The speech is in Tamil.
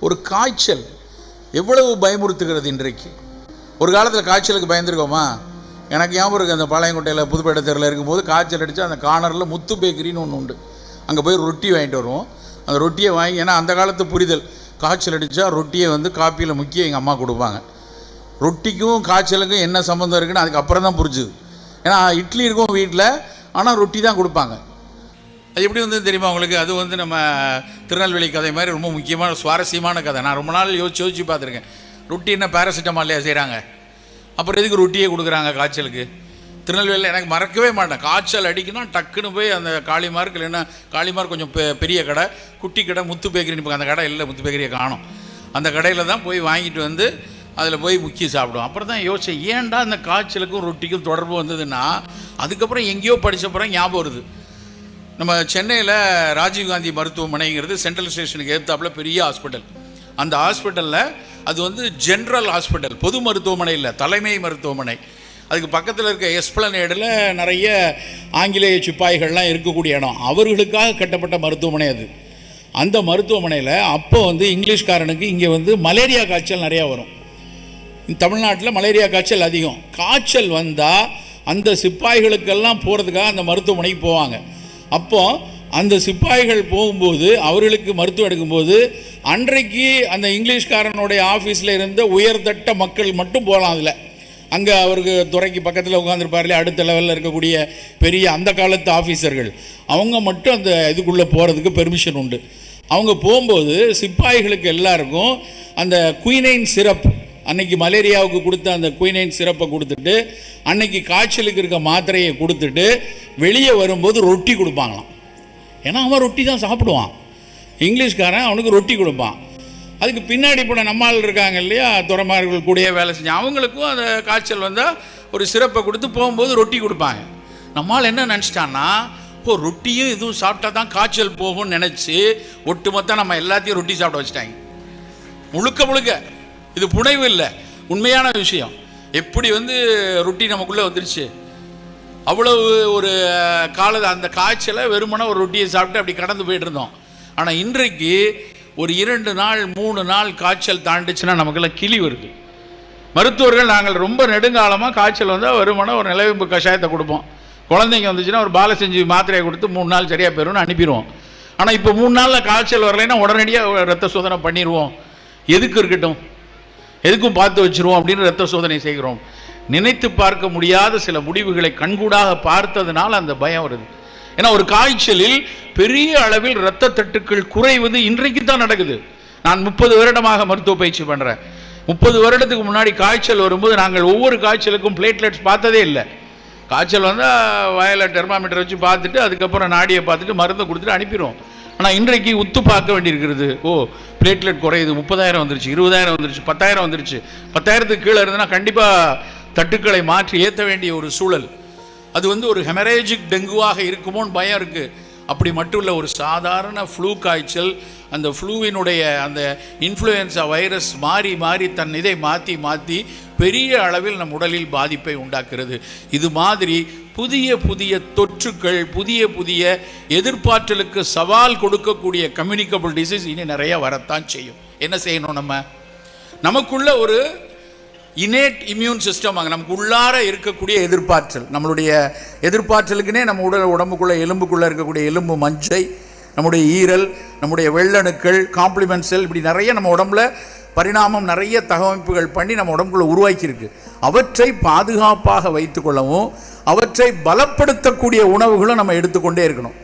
ஒரு காய்ச்சல் எவ்வளவு பயமுறுத்துகிறது இன்றைக்கு. ஒரு காலத்தில் காய்ச்சலுக்கு பயந்துருக்கோமா? எனக்கு ஞாபகம் இருக்குது, அந்த பாளையங்கோட்டையில் புதுப்பேட்டை தெருவில் இருக்கும்போது காய்ச்சல் அடித்தா அந்த கார்னரில் முத்து பேக்கரின்னு ஒன்று உண்டு, அங்கே போய் ரொட்டி வாங்கிட்டு வருவோம். அந்த ரொட்டியை வாங்கி, ஏன்னா அந்த காலத்து புரிதல், காய்ச்சல் அடித்தா ரொட்டியை வந்து காப்பியில் முக்கிய எங்கள் அம்மா கொடுப்பாங்க. ரொட்டிக்கும் காய்ச்சலுக்கும் என்ன சம்மந்தம் இருக்குன்னு அதுக்கப்புறம் தான் புரிஞ்சுது. ஏன்னா இட்லி இருக்கும் வீட்டில், ஆனால் ரொட்டி தான் கொடுப்பாங்க. அது எப்படி வந்து தெரியுமா உங்களுக்கு? அது வந்து நம்ம திருநெல்வேலி கதை மாதிரி ரொம்ப முக்கியமான சுவாரஸ்யமான கதை. நான் ரொம்ப நாள் யோசிச்சு பார்த்துருக்கேன். ரொட்டி என்ன பேராசிட்டமால்லையா செய்கிறாங்க? அப்புறம் எதுக்கு ரொட்டியே கொடுக்குறாங்க காய்ச்சலுக்கு? திருநெல்வேலியில் எனக்கு மறக்கவே மாட்டேன், காய்ச்சல் அடிக்குன்னா டக்குன்னு போய் அந்த காளிமார்க், இல்லைன்னா காளிமார்க் கொஞ்சம் பெரிய கடை, குட்டி கடை, முத்து பேக்கரின்னு அந்த கடை இல்லை, முத்து பேக்கரியை காணும். அந்த கடையில் தான் போய் வாங்கிட்டு வந்து அதில் போய் முக்கி சாப்பிடுவோம். அப்புறம் தான் யோசிச்சேன், ஏன்டா இந்த காய்ச்சலுக்கும் ரொட்டிக்கும் தொடர்பு வந்ததுன்னா, அதுக்கப்புறம் எங்கேயோ படித்தப்புறம் ஞாபகம் வருது. நம்ம சென்னையில் ராஜீவ்காந்தி மருத்துவமனைங்கிறது சென்ட்ரல் ஸ்டேஷனுக்கு எதிர்த்தாப்பில் பெரிய ஹாஸ்பிட்டல். அந்த ஹாஸ்பிட்டலில் அது வந்து ஜென்ரல் ஹாஸ்பிட்டல், பொது மருத்துவமனை இல்லை, தலைமை மருத்துவமனை. அதுக்கு பக்கத்தில் இருக்க எஸ்பிளனேடில் நிறைய ஆங்கிலேய சிப்பாய்கள்லாம் இருக்கக்கூடிய இடம், அவர்களுக்காக கட்டப்பட்ட மருத்துவமனை அது. அந்த மருத்துவமனையில் அப்போ வந்து இங்கிலீஷ்காரனுக்கு இங்கே வந்து மலேரியா காய்ச்சல் நிறையா வரும். தமிழ்நாட்டில் மலேரியா காய்ச்சல் அதிகம். காய்ச்சல் வந்தால் அந்த சிப்பாய்களுக்கெல்லாம் போகிறதுக்காக அந்த மருத்துவமனைக்கு போவாங்க. அப்போது அந்த சிப்பாய்கள் போகும்போது, அவர்களுக்கு மருத்துவம் எடுக்கும்போது, அன்றைக்கு அந்த இங்கிலீஷ்காரனுடைய ஆஃபீஸில் இருந்த உயர்தட்ட மக்கள் மட்டும் போகலாம். அதில் அங்கே அவருக்கு துறைக்கு பக்கத்தில் உட்காந்துருப்பார்லே, அடுத்த லெவலில் இருக்கக்கூடிய பெரிய அந்த காலத்து ஆஃபீஸர்கள், அவங்க மட்டும் அந்த இதுக்குள்ளே போகிறதுக்கு பெர்மிஷன் உண்டு. அவங்க போகும்போது சிப்பாய்களுக்கு எல்லாருக்கும் அந்த குயினைன் சிரப், அன்னைக்கு மலேரியாவுக்கு கொடுத்த அந்த குயினைன் சிரப்பை கொடுத்துட்டு, அன்னைக்கு காய்ச்சலுக்கு இருக்க மாத்திரையை கொடுத்துட்டு வெளியே வரும்போது ரொட்டி கொடுப்பாங்களாம். ஏன்னா அவன் ரொட்டி தான் சாப்பிடுவான், இங்கிலீஷ்காரன் அவனுக்கு ரொட்டி கொடுப்பான். அதுக்கு பின்னாடி இப்போ நம்மால் இருக்காங்க இல்லையா, துறைமார்கள் கூடயே வேலை செஞ்சு, அவங்களுக்கும் அந்த காய்ச்சல் வந்தால் ஒரு சிரப்பை கொடுத்து போகும்போது ரொட்டி கொடுப்பாங்க. நம்மால் என்ன நினச்சிட்டான்னா, இப்போ ரொட்டியும் இதுவும் சாப்பிட்டா தான் காய்ச்சல் போகும்னு நினச்சி ஒட்டுமொத்தம் நம்ம எல்லாத்தையும் ரொட்டி சாப்பிட வச்சுட்டாங்க. முழுக்க முழுக்க இது புனைவு இல்லை, உண்மையான விஷயம். எப்படி வந்து ரொட்டி நமக்குள்ளே வந்துருச்சு, அவ்வளவு ஒரு அந்த காய்ச்சலை வெறுமனை ஒரு ரொட்டியை சாப்பிட்டு அப்படி கடந்து போயிட்டு இருந்தோம். ஆனால் இன்றைக்கு ஒரு 2 நாள் 3 நாள் காய்ச்சல் தாண்டிச்சுன்னா நமக்கெல்லாம் கிளி வருது. மருத்துவர்கள் நாங்கள் ரொம்ப நெடுங்காலமாக காய்ச்சல் வந்தால் வெறுமனை ஒரு நிலவேம்பு கஷாயத்தை கொடுப்போம். குழந்தைங்க வந்துச்சுன்னா ஒரு பாலசெஞ்சு மாத்திரையை கொடுத்து 3 நாள் சரியாக போயிடும்னு அனுப்பிடுவோம். ஆனால் இப்போ 3 நாளில் காய்ச்சல் வரலைன்னா உடனடியாக ரத்த சோதனை பண்ணிடுவோம். எதுக்கு இருக்கட்டும், எதுக்கும் பார்த்து வச்சுருவோம் அப்படின்னு ரத்த சோதனை செய்கிறோம். நினைத்து பார்க்க முடியாத சில முடிவுகளை கண்கூடாக பார்த்ததுனால அந்த பயம் வருது. ஏன்னா ஒரு காய்ச்சலில் பெரிய அளவில் இரத்த தட்டுக்கள் குறைவது இன்றைக்கு தான் நடக்குது. நான் 30 வருடமாக மருத்துவ பயிற்சி பண்ணுறேன். 30 வருடத்துக்கு முன்னாடி காய்ச்சல் வரும்போது நாங்கள் ஒவ்வொரு காய்ச்சலுக்கும் பிளேட்லெட்ஸ் பார்த்ததே இல்லை. காய்ச்சல் வந்தால் வயலில் தெர்மாமீட்டர் வச்சு பார்த்துட்டு அதுக்கப்புறம் நாடியை பார்த்துட்டு மருந்தை கொடுத்துட்டு அனுப்பிடுவோம். ஆனால் இன்றைக்கு உத்து பார்க்க வேண்டியிருக்கிறது. ஓ, பிளேட்லெட் குறையுது, 30,000 வந்துருச்சு, 20,000 வந்துருச்சு, 10,000 வந்துருச்சு. 10,000க்கு கீழே இருந்ததுன்னா கண்டிப்பாக தட்டுக்களை மாற்றி ஏற்ற வேண்டிய ஒரு சூழல். அது வந்து ஒரு ஹெமரேஜிக் டெங்குவாக இருக்குமோன்னு பயம் இருக்குது. அப்படி மட்டும் இல்லை, ஒரு சாதாரண ஃப்ளூ காய்ச்சல், அந்த ஃப்ளூவினுடைய அந்த இன்ஃப்ளூயன்ஸா வைரஸ் மாறி மாறி தன் இதை மாற்றி மாற்றி பெரிய அளவில் நம் உடலில் பாதிப்பை உண்டாக்குறது. இது மாதிரி புதிய புதிய தொற்றுக்கள், புதிய புதிய எதிர்ப்பாற்றலுக்கு சவால் கொடுக்கக்கூடிய கம்யூனிகபிள் டிசீஸ் இனி நிறைய வரத்தான் செய்யும். என்ன செய்யணும்? நமக்குள்ள ஒரு இன்னேட் இம்யூன் சிஸ்டம், அங்கே நமக்கு உள்ளார இருக்கக்கூடிய எதிர்ப்பாற்றல், நம்மளுடைய எதிர்ப்பாற்றலுக்குனே நம்ம உடம்புக்குள்ளே எலும்புக்குள்ளே இருக்கக்கூடிய எலும்பு மஞ்சை, நம்முடைய ஈரல், நம்முடைய வெள்ளணுக்கள், காம்ப்ளிமெண்ட் செல், இப்படி நிறைய நம்ம உடம்புல பரிணாமம் நிறைய தகவமைப்புகள் பண்ணி நம்ம உடம்புக்குள்ளே உருவாக்கியிருக்கு. அவற்றை பாதுகாப்பாக வைத்துக்கொள்ளவும் அவற்றை பலப்படுத்தக்கூடிய உணவுகளும் நம்ம எடுத்துக்கொண்டே இருக்கணும்.